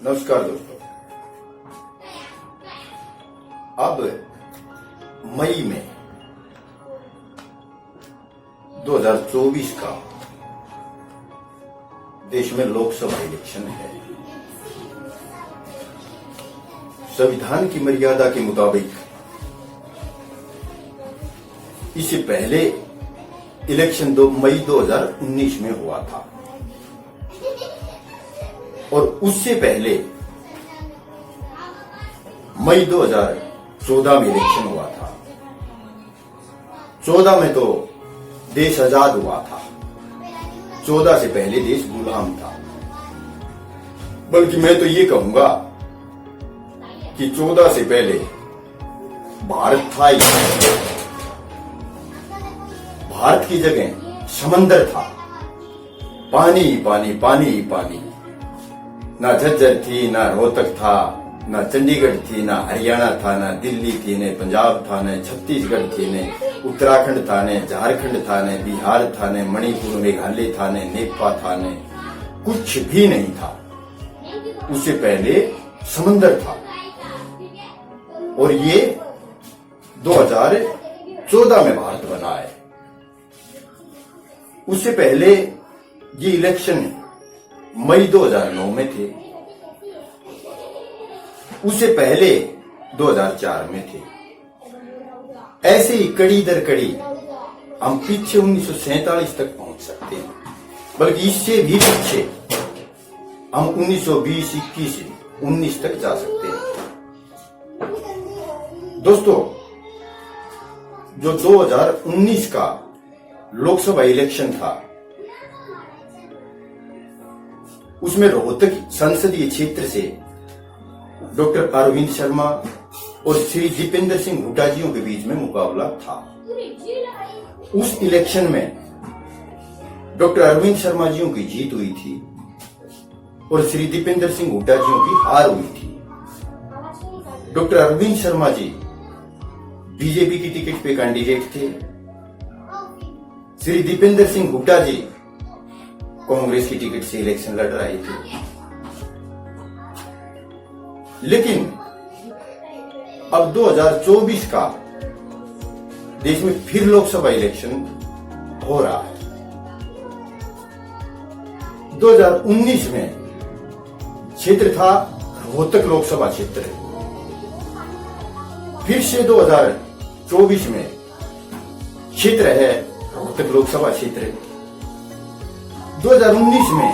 नमस्कार दोस्तों। अब मई में 2024 का देश में लोकसभा इलेक्शन है। संविधान की मर्यादा के मुताबिक इससे पहले इलेक्शन मई 2019 में हुआ था और उससे पहले मई 2014 में इलेक्शन हुआ था। 14 में तो देश आजाद हुआ था। 14 से पहले देश गुलाम था। बल्कि मैं तो ये कहूंगा कि 14 से पहले भारत था ही। भारत की जगह समंदर था। पानी ही पानी, पानी ही पानी। ना झज्जर थी, ना रोहतक था, ना चंडीगढ़ थी, ना हरियाणा था, ना दिल्ली थी, न पंजाब था, न छत्तीसगढ़ थी, न उत्तराखंड था, न झारखंड था, न बिहार था, न मणिपुर मेघालय था, न नेपाल था, न कुछ भी नहीं था। उससे पहले समंदर था। और ये 2014 में भारत बना है। उससे पहले ये इलेक्शन मई 2009 में थे। उससे पहले 2004 में थे। ऐसे ही कड़ी दर कड़ी हम पीछे 1947 तक पहुंच सकते हैं। बल्कि इससे भी पीछे हम 1920, 21, 19 तक जा सकते हैं। दोस्तों, जो 2019 का लोकसभा इलेक्शन था, उसमें रोहतक संसदीय क्षेत्र से डॉक्टर अरविंद शर्मा और श्री दीपेंद्र सिंह हुड्डा जियों के बीच में मुकाबला था। उस इलेक्शन में डॉक्टर अरविंद शर्मा जियों की जीत हुई थी और श्री दीपेंद्र सिंह हुड्डा जियों की हार हुई थी। डॉक्टर अरविंद शर्मा जी बीजेपी की टिकट पे कैंडिडेट थे। श्री दीपेंद्र सिंह हुड्डा जी कांग्रेस की टिकट से इलेक्शन लड़ रहे थे। लेकिन अब 2024 का देश में फिर लोकसभा इलेक्शन हो रहा है। 2019 में क्षेत्र था रोहतक लोकसभा क्षेत्र। फिर से 2024 में क्षेत्र है रोहतक लोकसभा क्षेत्र। 2019 में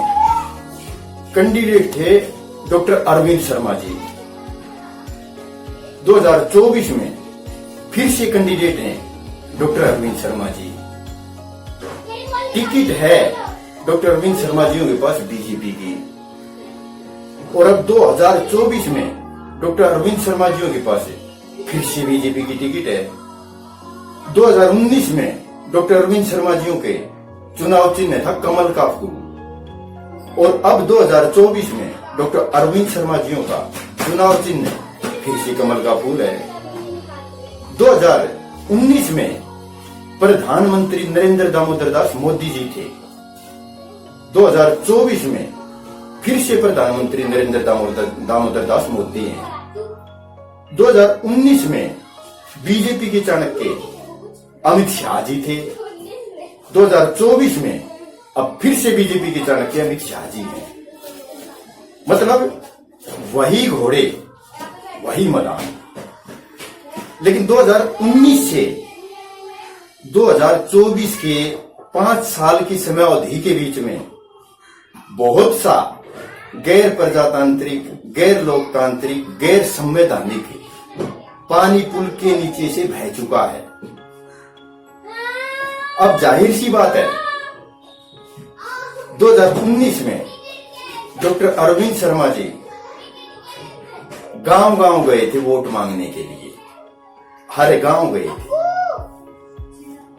कैंडिडेट थे डॉक्टर अरविंद शर्मा जी। 2024 में फिर से कैंडिडेट हैं डॉक्टर अरविंद शर्मा जी। टिकट है डॉक्टर अरविंद शर्मा जी के पास बीजेपी की। और अब 2024 में डॉक्टर अरविंद शर्मा जी के पास फिर से बीजेपी की टिकट है। 2019 में डॉक्टर अरविंद शर्मा जी के चुनाव चिन्ह था कमल का फूल। और अब 2024 में डॉक्टर अरविंद शर्मा जी का चुनाव चिन्ह फिर से कमल का फूल है। 2019 में प्रधानमंत्री नरेंद्र दामोदर दास मोदी जी थे। 2024 में फिर से प्रधानमंत्री नरेंद्र दामोदर दास मोदी हैं। 2019 में बीजेपी के चाणक्य अमित शाह जी थे। 2024 में अब फिर से बीजेपी के चाणक्य अमित शाह जी हैं। मतलब वही घोड़े वही मैदान। लेकिन 2019 से 2024 के 5 साल की समय अवधि के बीच में बहुत सा गैर प्रजातांत्रिक, गैर लोकतांत्रिक, गैर संवैधानिक पानी पुल के नीचे से बह चुका है। अब जाहिर सी बात है 2019 में डॉक्टर अरविंद शर्मा जी गांव गांव गए थे वोट मांगने के लिए। हर गांव गए थे।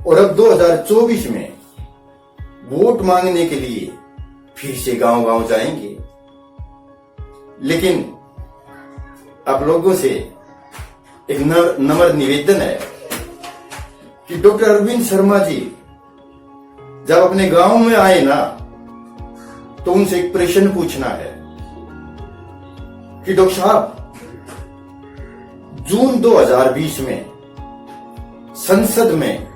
और अब 2024 में वोट मांगने के लिए फिर से गांव गांव जाएंगे। लेकिन आप लोगों से एक नम्र निवेदन है कि डॉक्टर अरविंद शर्मा जी जब अपने गांव में आए ना, तो उनसे एक प्रश्न पूछना है कि डॉक्टर साहब जून 2020 में संसद में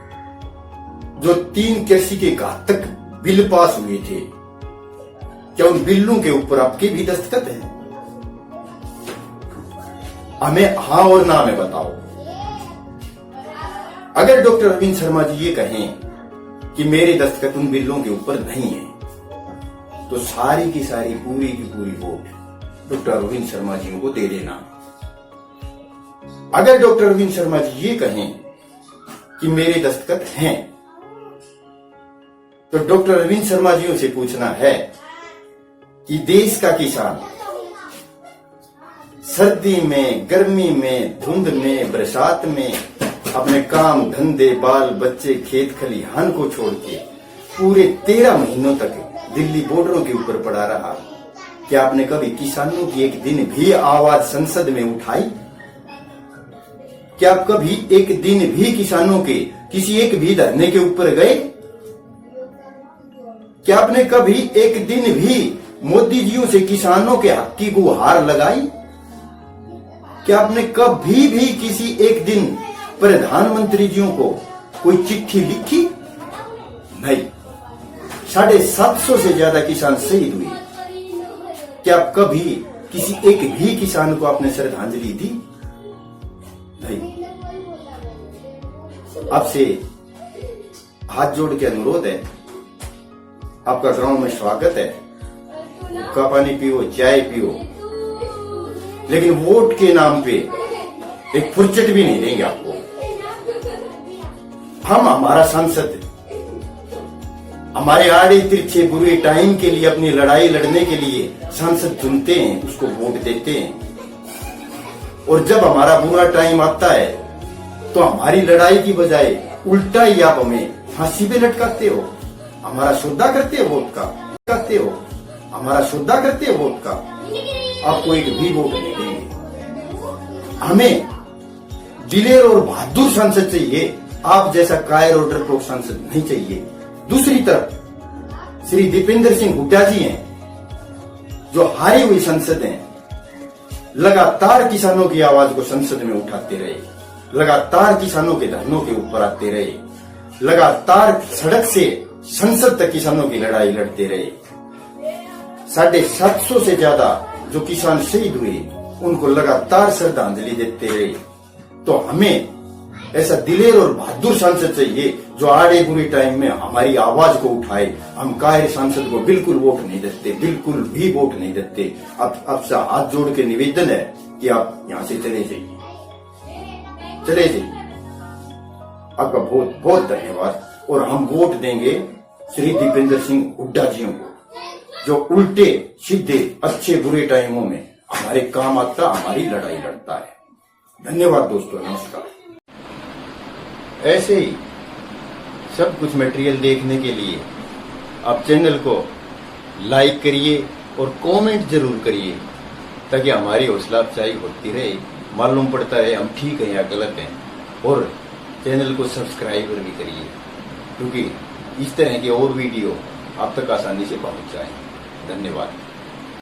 जो 3 कृषि के घातक बिल पास हुए थे, क्या उन बिलों के ऊपर आपके भी दस्तखत हैं? हमें हाँ और ना में बताओ। अगर डॉक्टर अरविंद शर्मा जी ये कहें कि मेरे दस्तखत उन बिलों के ऊपर नहीं है, तो सारी की सारी पूरी की पूरी वोट डॉक्टर अरविंद शर्मा जी को दे देना। अगर डॉक्टर अरविंद शर्मा जी ये कहें कि मेरे दस्तखत हैं, तो डॉक्टर अरविंद शर्मा जी से पूछना है कि देश का किसान सर्दी में, गर्मी में, धुंध में, बरसात में अपने काम धंधे, बाल बच्चे, खेत खलिहान को छोड़ के पूरे 13 महीनों तक दिल्ली बॉर्डरों के ऊपर पड़ा रहा। क्या आपने कभी किसानों की एक दिन भी आवाज संसद में उठाई? क्या आप कभी एक दिन भी किसानों के किसी एक भी धरने के ऊपर गए? क्या आपने कभी एक दिन भी मोदी जियों से किसानों के हक की गुहार लगाई? क्या आपने कभी भी किसी एक दिन प्रधानमंत्री जियों को कोई चिट्ठी लिखी? नहीं। 750 से ज्यादा किसान शहीद हुए। क्या आप कभी किसी एक भी किसान को आपने श्रद्धांजलि दी? नहीं। आपसे हाथ जोड़ के अनुरोध है, आपका ग्राउंड में स्वागत है, का पानी पियो, चाय पियो, लेकिन वोट के नाम पे एक फुर्सत भी नहीं देंगे आपको। हम हमारा सांसद हमारे आड़े तिरछे बुरे टाइम के लिए, अपनी लड़ाई लड़ने के लिए सांसद चुनते हैं, उसको वोट देते हैं, और जब हमारा बुरा टाइम आता है तो हमारी लड़ाई की बजाय उल्टा ही आप हमें फांसी पे लटकाते हो। हमारा सौदा करते हो वोट का, करते हो हमारा सौदा करते हो वोट का। आपको एक भी वोट नहीं देंगे। हमें दिलेर और बहादुर सांसद चाहिए, आप जैसा कायर और डरपोक सांसद नहीं चाहिए। दूसरी तरफ श्री दीपेंद्र सिंह हुड्डा जी हैं, जो हारी हुई संसद हैं, लगातार किसानों की आवाज को संसद में उठाते रहे, लगातार किसानों के धरनों के ऊपर आते रहे, लगातार सड़क से संसद तक किसानों की लड़ाई लड़ते रहे। 750 से ज्यादा जो किसान शहीद हुए, उनको लगातार श्रद्धांजलि देते रहे। तो हमें ऐसा दिलेर और बहादुर सांसद चाहिए जो आड़े बुरे टाइम में हमारी आवाज को उठाए। हम कायर सांसद को बिल्कुल वोट नहीं देते, बिल्कुल भी वोट नहीं देते। आपसे हाथ जोड़ के निवेदन है कि आप यहां से चले जाइए, चले जाइए। आपका बहुत बहुत धन्यवाद। और हम वोट देंगे श्री दीपेंद्र सिंह हुड्डा जियों को, जो उल्टे सीधे अच्छे बुरे टाइमों में हमारे काम आता, हमारी लड़ाई लड़ता है। धन्यवाद दोस्तों, नमस्कार। ऐसे ही सब कुछ मटेरियल देखने के लिए आप चैनल को लाइक करिए और कमेंट जरूर करिए, ताकि हमारी हौसला अफजाई होती रहे, मालूम पड़ता रहे हम ठीक हैं या गलत हैं। और चैनल को सब्सक्राइब भी करिए, क्योंकि इस तरह के और वीडियो आप तक आसानी से पहुंच जाए। धन्यवाद।